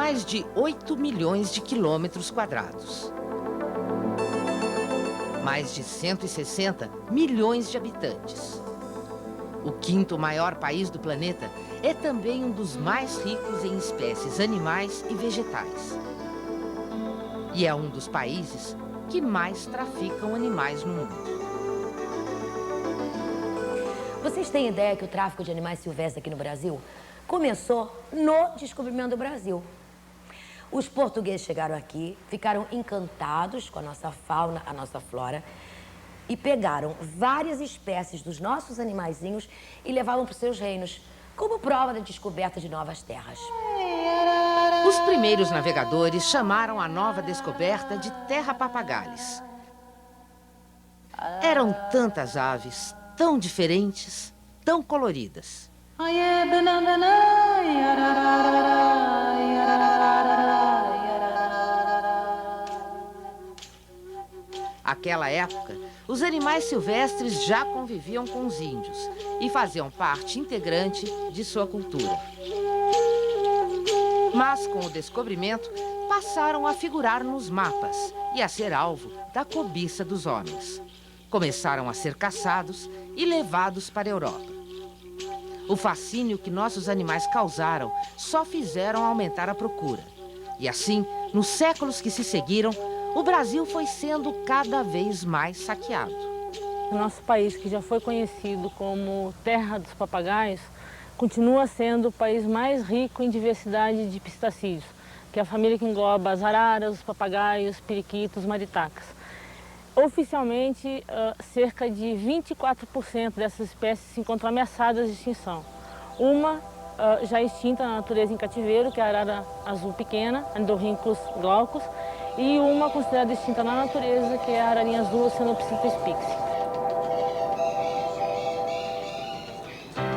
mais de 8 milhões de quilômetros quadrados. Mais de 160 milhões de habitantes. O quinto maior país do planeta é também um dos mais ricos em espécies animais e vegetais. E é um dos países que mais traficam animais no mundo. Vocês têm ideia que o tráfico de animais silvestres aqui no Brasil começou no descobrimento do Brasil? Os portugueses chegaram aqui, ficaram encantados com a nossa fauna, a nossa flora, e pegaram várias espécies dos nossos animaizinhos e levavam para os seus reinos, como prova da descoberta de novas terras. Os primeiros navegadores chamaram a nova descoberta de Terra Papagalis. Eram tantas aves, tão diferentes, tão coloridas. Naquela época, os animais silvestres já conviviam com os índios e faziam parte integrante de sua cultura. Mas, com o descobrimento, passaram a figurar nos mapas e a ser alvo da cobiça dos homens. Começaram a ser caçados e levados para a Europa. O fascínio que nossos animais causaram só fizeram aumentar a procura. E assim, nos séculos que se seguiram, o Brasil foi sendo cada vez mais saqueado. O nosso país, que já foi conhecido como terra dos papagaios, continua sendo o país mais rico em diversidade de pistacídeos, que é a família que engloba as araras, os papagaios, periquitos, maritacas. Oficialmente, cerca de 24% dessas espécies se encontram ameaçadas de extinção. Uma já extinta na natureza em cativeiro, que é a arara azul pequena, Endorhynchus glaucus, e uma considerada extinta na natureza, que é a ararinha azul, Cenopsitta spixi.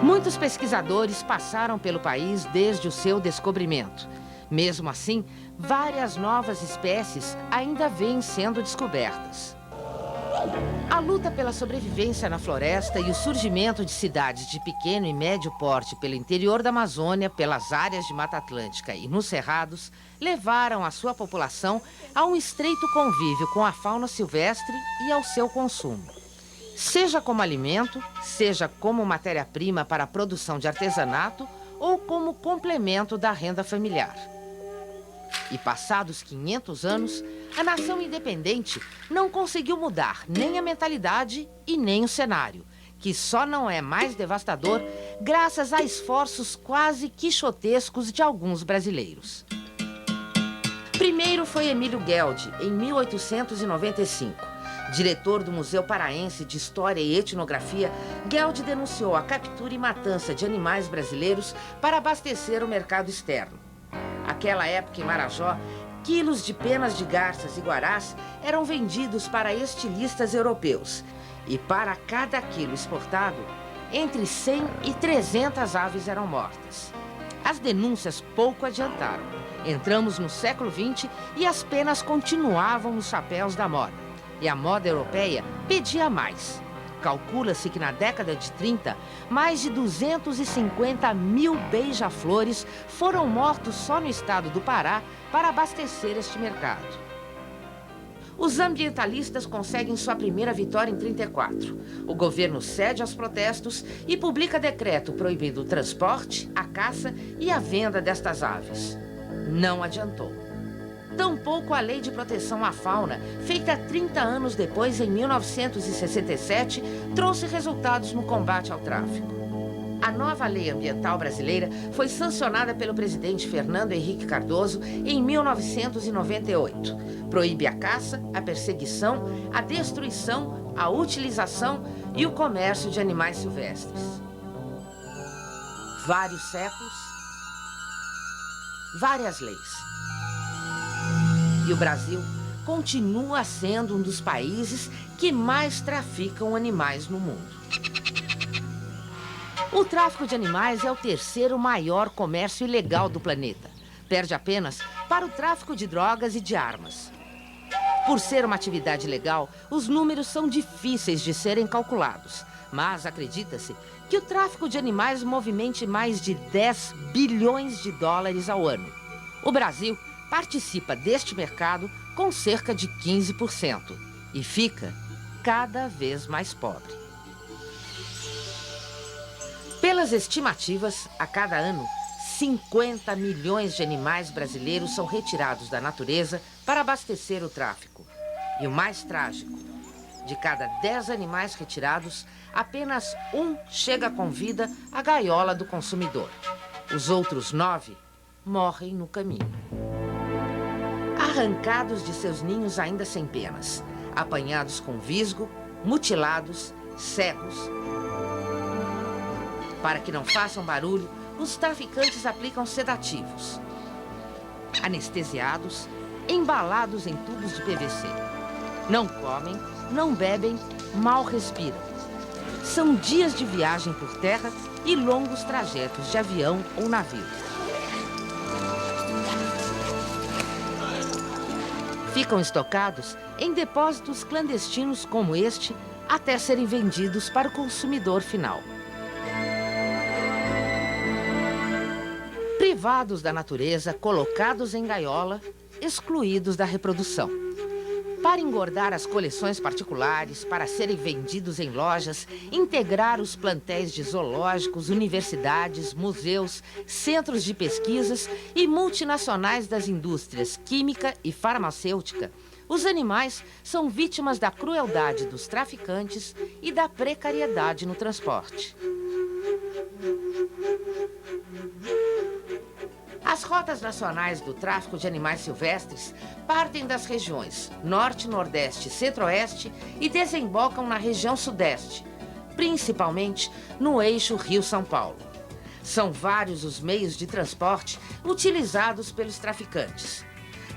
Muitos pesquisadores passaram pelo país desde o seu descobrimento. Mesmo assim, várias novas espécies ainda vêm sendo descobertas. A luta pela sobrevivência na floresta e o surgimento de cidades de pequeno e médio porte pelo interior da Amazônia, pelas áreas de Mata Atlântica e nos cerrados, levaram a sua população a um estreito convívio com a fauna silvestre e ao seu consumo. Seja como alimento, seja como matéria-prima para a produção de artesanato ou como complemento da renda familiar. E passados 500 anos, a nação independente não conseguiu mudar nem a mentalidade e nem o cenário, que só não é mais devastador graças a esforços quase quixotescos de alguns brasileiros. Primeiro foi Emílio Gueldi, em 1895. Diretor do Museu Paraense de História e Etnografia, Gueldi denunciou a captura e matança de animais brasileiros para abastecer o mercado externo. Naquela época, em Marajó, quilos de penas de garças e guarás eram vendidos para estilistas europeus. E para cada quilo exportado, entre 100 e 300 aves eram mortas. As denúncias pouco adiantaram. Entramos no século XX e as penas continuavam nos chapéus da moda. E a moda europeia pedia mais. Calcula-se que na década de 30, mais de 250 mil beija-flores foram mortos só no estado do Pará para abastecer este mercado. Os ambientalistas conseguem sua primeira vitória em 34. O governo cede aos protestos e publica decreto proibindo o transporte, a caça e a venda destas aves. Não adiantou. Tampouco a Lei de Proteção à Fauna, feita 30 anos depois, em 1967, trouxe resultados no combate ao tráfico. A nova lei ambiental brasileira foi sancionada pelo presidente Fernando Henrique Cardoso em 1998. Proíbe a caça, a perseguição, a destruição, a utilização e o comércio de animais silvestres. Vários séculos, várias leis. E o Brasil continua sendo um dos países que mais traficam animais no mundo. O tráfico de animais é o terceiro maior comércio ilegal do planeta. Perde apenas para o tráfico de drogas e de armas. Por ser uma atividade legal, os números são difíceis de serem calculados. Mas acredita-se que o tráfico de animais movimente mais de 10 bilhões de dólares ao ano. O Brasil participa deste mercado com cerca de 15% e fica cada vez mais pobre. Pelas estimativas, a cada ano, 50 milhões de animais brasileiros são retirados da natureza para abastecer o tráfico. E o mais trágico, de cada 10 animais retirados, apenas um chega com vida à gaiola do consumidor. Os outros 9 morrem no caminho. Arrancados de seus ninhos ainda sem penas, apanhados com visgo, mutilados, cegos. Para que não façam barulho, os traficantes aplicam sedativos. Anestesiados, embalados em tubos de PVC. Não comem, não bebem, mal respiram. São dias de viagem por terra e longos trajetos de avião ou navio. Ficam estocados em depósitos clandestinos como este, até serem vendidos para o consumidor final. Privados da natureza, colocados em gaiola, excluídos da reprodução. Para engordar as coleções particulares, para serem vendidos em lojas, integrar os plantéis de zoológicos, universidades, museus, centros de pesquisas e multinacionais das indústrias química e farmacêutica, os animais são vítimas da crueldade dos traficantes e da precariedade no transporte. As rotas nacionais do tráfico de animais silvestres partem das regiões Norte, Nordeste e Centro-Oeste e desembocam na região Sudeste, principalmente no eixo Rio-São Paulo. São vários os meios de transporte utilizados pelos traficantes.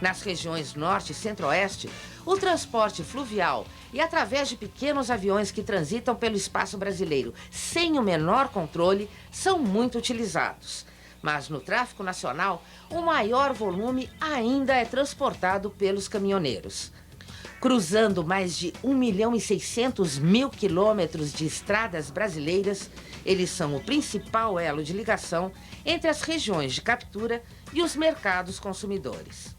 Nas regiões Norte e Centro-Oeste, o transporte fluvial e através de pequenos aviões que transitam pelo espaço brasileiro sem o menor controle são muito utilizados. Mas no tráfico nacional, o maior volume ainda é transportado pelos caminhoneiros. Cruzando mais de 1.600.000 quilômetros de estradas brasileiras, eles são o principal elo de ligação entre as regiões de captura e os mercados consumidores.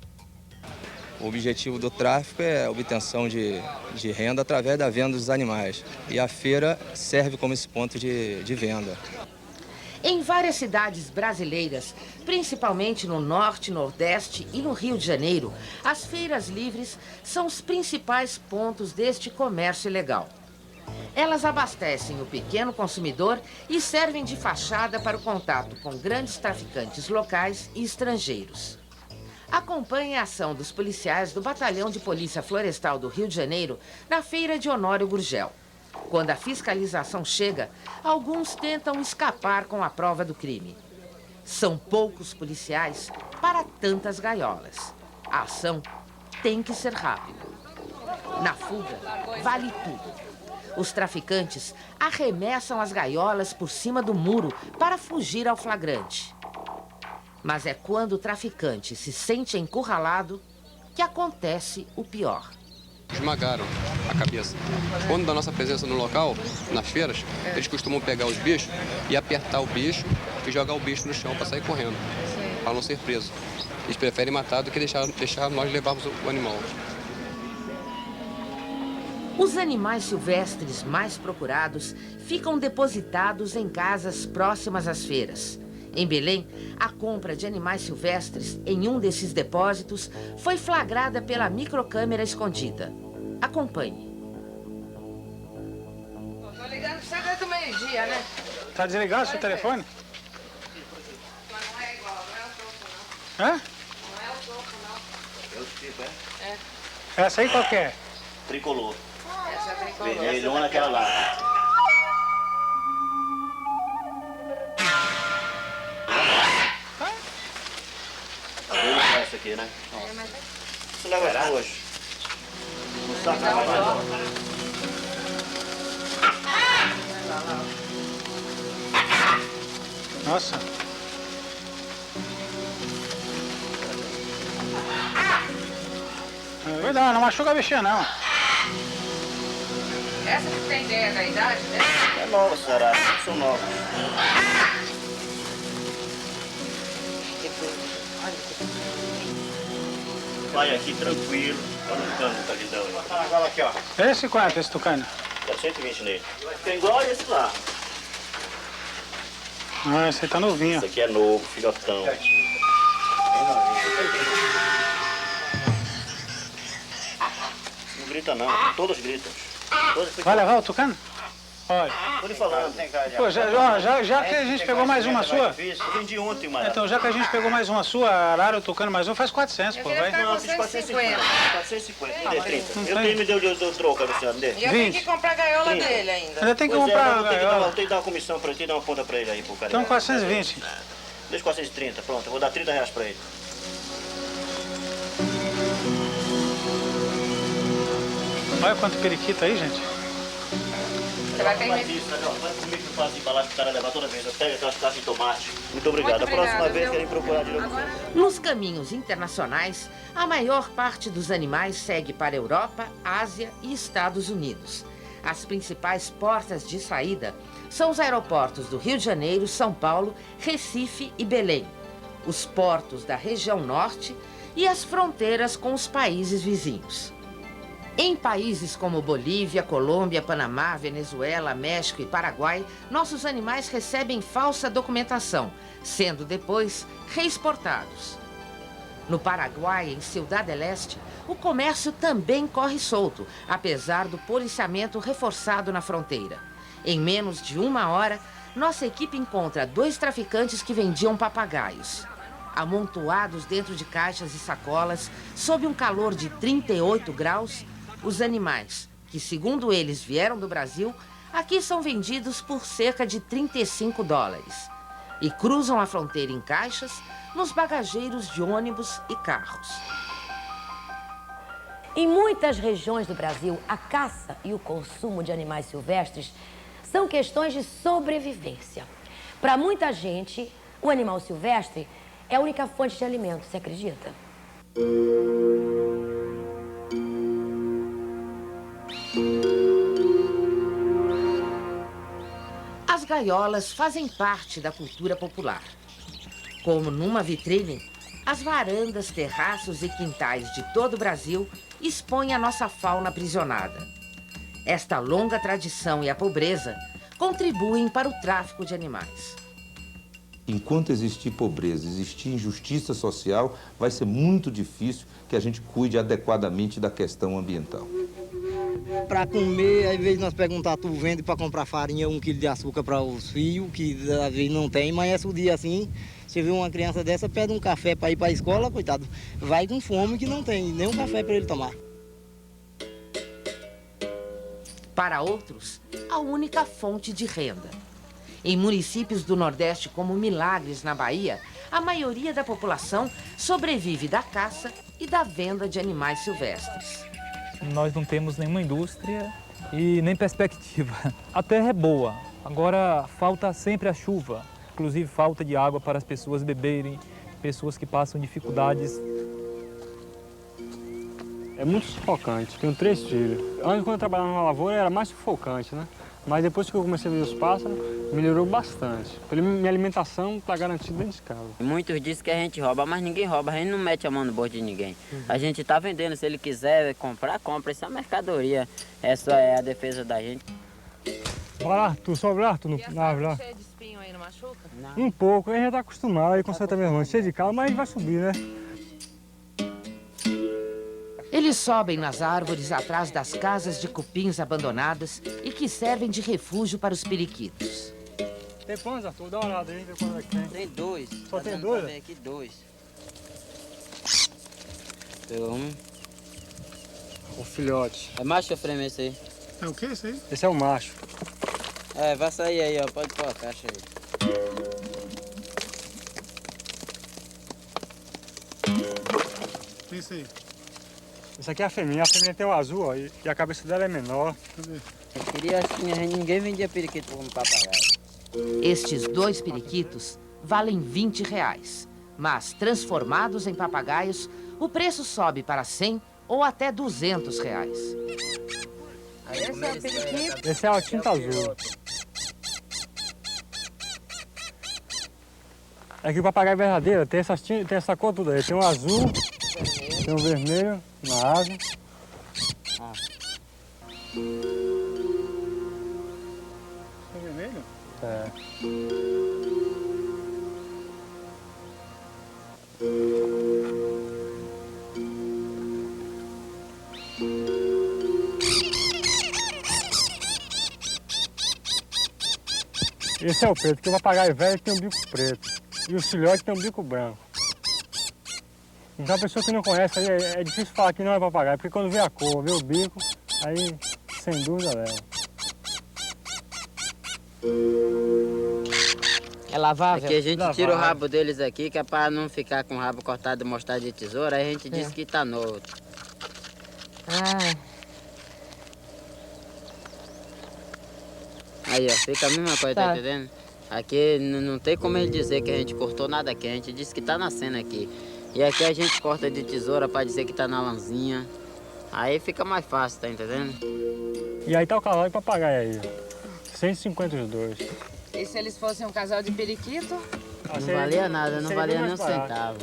O objetivo do tráfico é a obtenção de renda através da venda dos animais. E a feira serve como esse ponto de venda. Em várias cidades brasileiras, principalmente no Norte, Nordeste e no Rio de Janeiro, as feiras livres são os principais pontos deste comércio ilegal. Elas abastecem o pequeno consumidor e servem de fachada para o contato com grandes traficantes locais e estrangeiros. Acompanhe a ação dos policiais do Batalhão de Polícia Florestal do Rio de Janeiro na feira de Honório Gurgel. Quando a fiscalização chega, alguns tentam escapar com a prova do crime. São poucos policiais para tantas gaiolas. A ação tem que ser rápida. Na fuga, vale tudo. Os traficantes arremessam as gaiolas por cima do muro para fugir ao flagrante. Mas é quando o traficante se sente encurralado que acontece o pior. Esmagaram a cabeça. Quando da nossa presença no local, nas feiras, eles costumam pegar os bichos e apertar o bicho e jogar o bicho no chão para sair correndo, para não ser preso. Eles preferem matar do que deixar nós levarmos o animal. Os animais silvestres mais procurados ficam depositados em casas próximas às feiras. Em Belém, a compra de animais silvestres em um desses depósitos foi flagrada pela microcâmera escondida. Acompanhe. Tô ligando pra você desde o meio-dia, né? Tá desligado seu telefone? Mas não é igual, não é o topo, não. Hã? Não é o topo, não. É o tipo, é? É. Essa aí qual que é? Tricolor. Essa é a tricolor. Vermelhona, aquela lá. Tá vendo essa aqui, né? Isso leva as duas. No saco da vai. Nossa. Cuidado, não machuca a bichinha não. Essa que tem ideia da idade dela? É nova, senhora. São novas. Vai aqui tranquilo, tá no canto da visão aí. Agora aqui, ó. Esse quanto, esse tucano? Dá 120 nele. Vai ficar igual esse lá. Ah, esse aí tá novinho. Esse aqui é novo, filhotão. Não grita não, todos gritam. Vai levar o tucano? Olha. Tô lhe falando. Pô, já que a gente pegou mais uma sua... Eu vendi ontem, mas... Então, já que a gente pegou mais uma sua, arara, o tucano mais um, faz 400, pô, vai. Não, fiz 450. 450, me dê 30. Eu tenho, me deu troca, Luciano, dê. E eu tenho que comprar a gaiola 30. dele ainda. Ainda tem que Pois é, comprar mas a eu gaiola. tenho que dar uma comissão pra ele, tem que dar uma conta pra ele aí, pro cara. Então, 420. Deixa 430, pronto, eu vou dar 30 reais pra ele. Olha quanto periquito aí, gente. Você vai permitir. Faz isso, Cadê? Vai comigo que eu faço embalagem pro cara levar toda vez. Eu pego aquelas caixas de tomate. Muito obrigado. Muito A próxima obrigada, vez viu? querem procurar de novo. Nos caminhos internacionais, a maior parte dos animais segue para a Europa, Ásia e Estados Unidos. As principais portas de saída são os aeroportos do Rio de Janeiro, São Paulo, Recife e Belém, os portos da região norte e as fronteiras com os países vizinhos. Em países como Bolívia, Colômbia, Panamá, Venezuela, México e Paraguai, nossos animais recebem falsa documentação, sendo depois reexportados. No Paraguai, em Ciudad del Este, o comércio também corre solto, apesar do policiamento reforçado na fronteira. Em menos de 1 hora, nossa equipe encontra 2 traficantes que vendiam papagaios. Amontoados dentro de caixas e sacolas, sob um calor de 38 graus, os animais, que segundo eles vieram do Brasil, aqui são vendidos por cerca de $35 e cruzam a fronteira em caixas nos bagageiros de ônibus e carros. Em muitas regiões do Brasil, a caça e o consumo de animais silvestres são questões de sobrevivência. Para muita gente, o animal silvestre é a única fonte de alimento, você acredita? As gaiolas fazem parte da cultura popular. Como numa vitrine, as varandas, terraços e quintais de todo o Brasil expõem a nossa fauna aprisionada. Esta longa tradição e a pobreza contribuem para o tráfico de animais. Enquanto existir pobreza, existir injustiça social, vai ser muito difícil que a gente cuide adequadamente da questão ambiental. Para comer, às vezes nós perguntamos, tu vende para comprar farinha, 1 quilo de açúcar para os filhos, que às vezes não tem, mas esse dia assim, você vê uma criança dessa, pede um café para ir para a escola, coitado, vai com fome que não tem nem um café para ele tomar. Para outros, a única fonte de renda. Em municípios do Nordeste como Milagres, na Bahia, a maioria da população sobrevive da caça e da venda de animais silvestres. Nós não temos nenhuma indústria e nem perspectiva. A terra é boa, agora falta sempre a chuva, inclusive falta de água para as pessoas beberem, pessoas que passam dificuldades. É muito sufocante, tenho 3 filhos. Antes, quando eu trabalhava na lavoura, era mais sufocante, né? Mas depois que eu comecei a ver os pássaros, melhorou bastante. Minha alimentação está garantida dentro de casa. Muitos dizem que a gente rouba, mas ninguém rouba, a gente não mete a mão no bolso de ninguém. A gente está vendendo, se ele quiser comprar, compra. Isso é mercadoria, essa é a defesa da gente. Vai lá, Arthur, sobe lá, Arthur, na árvore lá. Cheio de espinho aí, não machuca? Um pouco, ele já está acostumado, aí conserta minha irmã, cheio de calo, mas ele vai subir, né? Eles sobem nas árvores atrás das casas de cupins abandonadas e que servem de refúgio para os periquitos. Tem quantos, Arthur? Dá uma olhada aí, vê quantos é que tem. Tem 2. Só tem 2? Tem aqui 2. Pegou um. O filhote. É macho ou fêmea esse aí? É o que isso aí? Esse é o macho. É, vai sair aí, ó. Pode pôr a caixa aí. É isso aí. Esse aqui é a fêmea tem o azul, ó, e a cabeça dela é menor. Eu queria assim, ninguém vendia periquito como papagaio. Estes 2 periquitos valem R$20, mas transformados em papagaios, o preço sobe para 100 ou até R$200. Esse é o periquito. Esse é o tinta azul. É que o papagaio verdadeiro tem essa cor toda aí. Tem o azul, tem o vermelho na asa. É vermelho? É. Esse é o preto, porque o papagaio velho tem um bico preto e o filhote tem um bico branco. Então a pessoa que não conhece aí é difícil falar que não é papagaio, porque quando vê a cor, vê o bico, aí sem dúvida leva. É lavável? Aqui a gente tira o rabo deles aqui, que é para não ficar com o rabo cortado e mostrar de tesoura, aí a gente diz que tá novo. Aí, ó, fica a mesma coisa, tá entendendo? Aqui não tem como ele dizer que a gente cortou nada aqui, a gente diz que tá nascendo aqui. E aqui a gente corta de tesoura para dizer que tá na lãzinha. Aí fica mais fácil, tá entendendo? E aí tá o cavalo e o papagaio aí, ó. 150 os dois. E se eles fossem um casal de periquito? Não valia nada, não valia nem um centavo.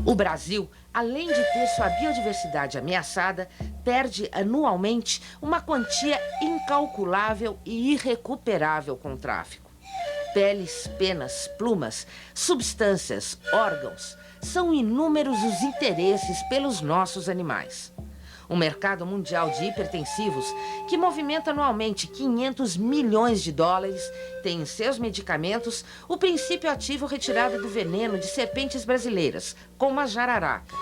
O Brasil, além de ter sua biodiversidade ameaçada, perde anualmente uma quantia incalculável e irrecuperável com o tráfico. Peles, penas, plumas, substâncias, órgãos, são inúmeros os interesses pelos nossos animais. Um mercado mundial de hipertensivos, que movimenta anualmente 500 milhões de dólares, tem em seus medicamentos o princípio ativo retirado do veneno de serpentes brasileiras, como a jararaca.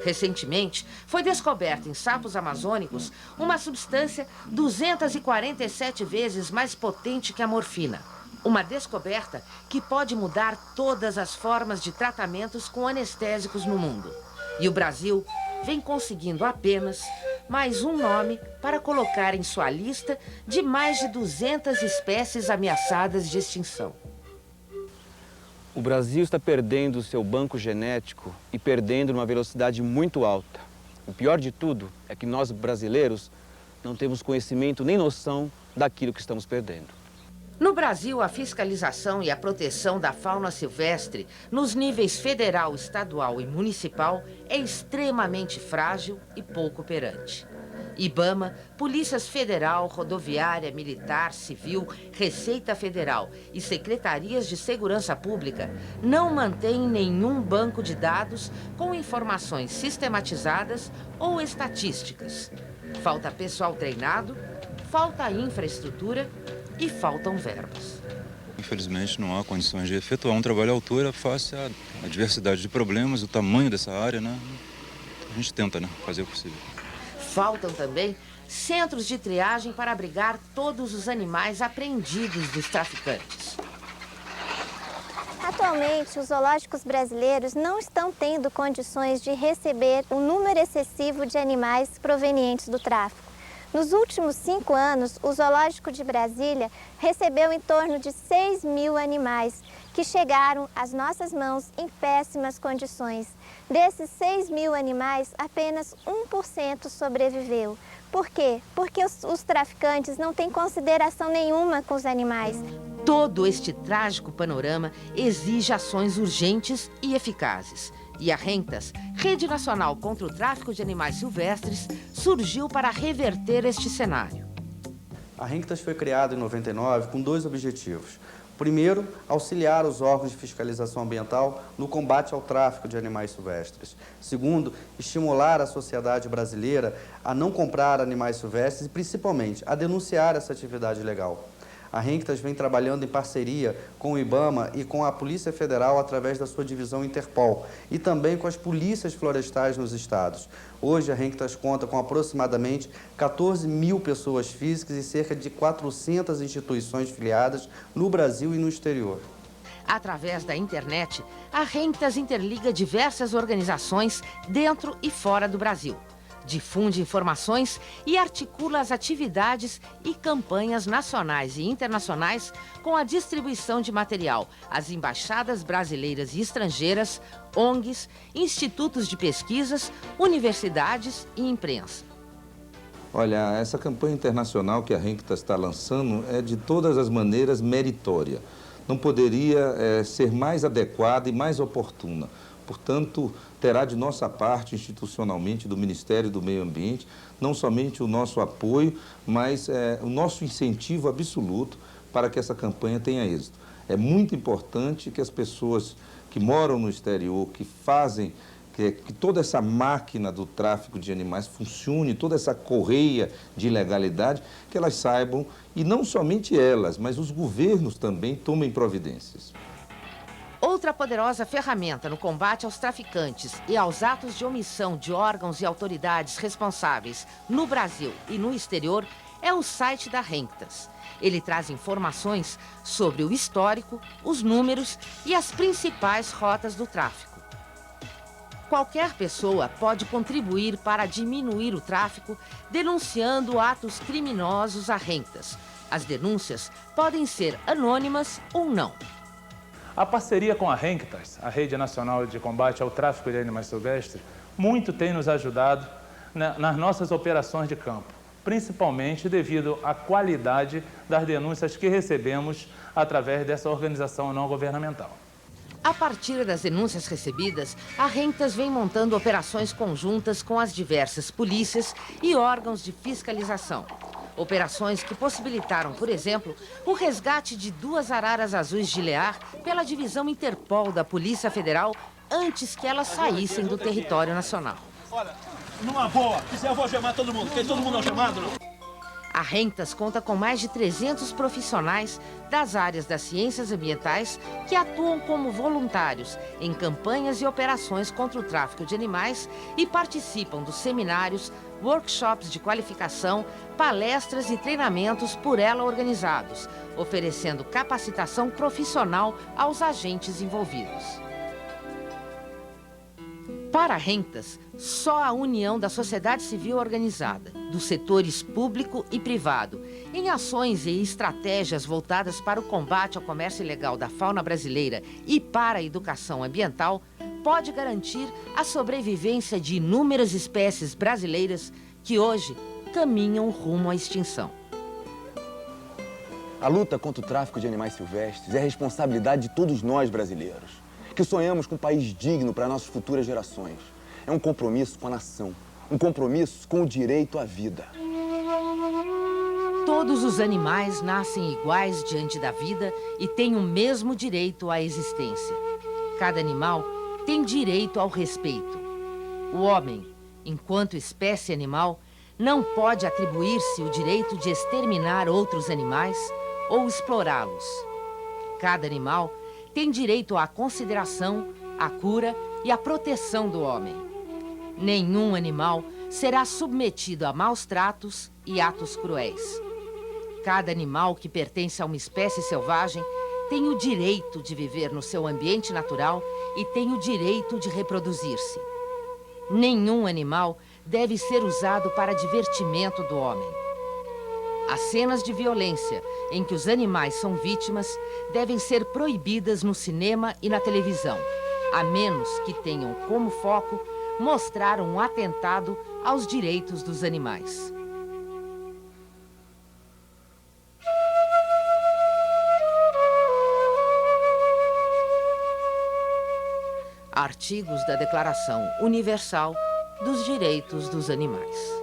Recentemente, foi descoberta em sapos amazônicos uma substância 247 vezes mais potente que a morfina. Uma descoberta que pode mudar todas as formas de tratamentos com anestésicos no mundo. E o Brasil vem conseguindo apenas mais um nome para colocar em sua lista de mais de 200 espécies ameaçadas de extinção. O Brasil está perdendo o seu banco genético e perdendo numa velocidade muito alta. O pior de tudo é que nós, brasileiros, não temos conhecimento nem noção daquilo que estamos perdendo. No Brasil, a fiscalização e a proteção da fauna silvestre, nos níveis federal, estadual e municipal, é extremamente frágil e pouco operante. IBAMA, Polícias Federal, Rodoviária, Militar, Civil, Receita Federal e Secretarias de Segurança Pública não mantêm nenhum banco de dados com informações sistematizadas ou estatísticas. Falta pessoal treinado, falta infraestrutura e faltam verbas. Infelizmente não há condições de efetuar um trabalho à altura face à diversidade de problemas, o tamanho dessa área, né? A gente tenta, né, fazer o possível. Faltam também centros de triagem para abrigar todos os animais apreendidos dos traficantes. Atualmente, os zoológicos brasileiros não estão tendo condições de receber um número excessivo de animais provenientes do tráfico. Nos últimos 5 anos, o Zoológico de Brasília recebeu em torno de 6 mil animais que chegaram às nossas mãos em péssimas condições. Desses 6 mil animais, apenas 1% sobreviveu. Por quê? Porque os traficantes não têm consideração nenhuma com os animais. Todo este trágico panorama exige ações urgentes e eficazes. E a Rentas, Rede Nacional contra o Tráfico de Animais Silvestres, surgiu para reverter este cenário. A Rentas foi criada em 99 com 2 objetivos. Primeiro, auxiliar os órgãos de fiscalização ambiental no combate ao tráfico de animais silvestres. Segundo, estimular a sociedade brasileira a não comprar animais silvestres e, principalmente, a denunciar essa atividade ilegal. A Rentas vem trabalhando em parceria com o IBAMA e com a Polícia Federal através da sua divisão Interpol e também com as polícias florestais nos estados. Hoje, a Rentas conta com aproximadamente 14 mil pessoas físicas e cerca de 400 instituições filiadas no Brasil e no exterior. Através da internet, a Rentas interliga diversas organizações dentro e fora do Brasil. difunde informações e articula as atividades e campanhas nacionais e internacionais com a distribuição de material às embaixadas brasileiras e estrangeiras, ONGs, institutos de pesquisas, universidades e imprensa. Olha, essa campanha internacional que a Renktas está lançando é de todas as maneiras meritória. Não poderia ser mais adequada e mais oportuna. Portanto, terá de nossa parte, institucionalmente, do Ministério do Meio Ambiente, não somente o nosso apoio, mas o nosso incentivo absoluto para que essa campanha tenha êxito. É muito importante que as pessoas que moram no exterior, que fazem que toda essa máquina do tráfico de animais funcione, toda essa correia de ilegalidade, que elas saibam, e não somente elas, mas os governos também tomem providências. Outra poderosa ferramenta no combate aos traficantes e aos atos de omissão de órgãos e autoridades responsáveis no Brasil e no exterior é o site da Renktas. Ele traz informações sobre o histórico, os números e as principais rotas do tráfico. Qualquer pessoa pode contribuir para diminuir o tráfico denunciando atos criminosos à Renktas. As denúncias podem ser anônimas ou não. A parceria com a Renktas, a Rede Nacional de Combate ao Tráfico de Animais Silvestres, muito tem nos ajudado nas nossas operações de campo, principalmente devido à qualidade das denúncias que recebemos através dessa organização não governamental. A partir das denúncias recebidas, a Renktas vem montando operações conjuntas com as diversas polícias e órgãos de fiscalização. Operações que possibilitaram, por exemplo, o resgate de 2 araras azuis de Lear pela divisão Interpol da Polícia Federal antes que elas saíssem do território nacional. Olha, numa boa, quiser eu vou chamar todo mundo. Quer todo mundo chamado, não? A Renktas conta com mais de 300 profissionais das áreas das ciências ambientais que atuam como voluntários em campanhas e operações contra o tráfico de animais e participam dos seminários, workshops de qualificação, palestras e treinamentos por ela organizados, oferecendo capacitação profissional aos agentes envolvidos. Para a Renktas, só a união da sociedade civil organizada, dos setores público e privado, em ações e estratégias voltadas para o combate ao comércio ilegal da fauna brasileira e para a educação ambiental, pode garantir a sobrevivência de inúmeras espécies brasileiras que hoje caminham rumo à extinção. A luta contra o tráfico de animais silvestres é responsabilidade de todos nós brasileiros, que sonhamos com um país digno para nossas futuras gerações. É um compromisso com a nação, um compromisso com o direito à vida. Todos os animais nascem iguais diante da vida e têm o mesmo direito à existência. Cada animal tem direito ao respeito. O homem, enquanto espécie animal, não pode atribuir-se o direito de exterminar outros animais ou explorá-los. Cada animal tem direito à consideração, à cura e à proteção do homem. Nenhum animal será submetido a maus tratos e atos cruéis. Cada animal que pertence a uma espécie selvagem tem o direito de viver no seu ambiente natural e tem o direito de reproduzir-se. Nenhum animal deve ser usado para divertimento do homem. As cenas de violência em que os animais são vítimas devem ser proibidas no cinema e na televisão, a menos que tenham como foco mostrar um atentado aos direitos dos animais. Artigos da Declaração Universal dos Direitos dos Animais.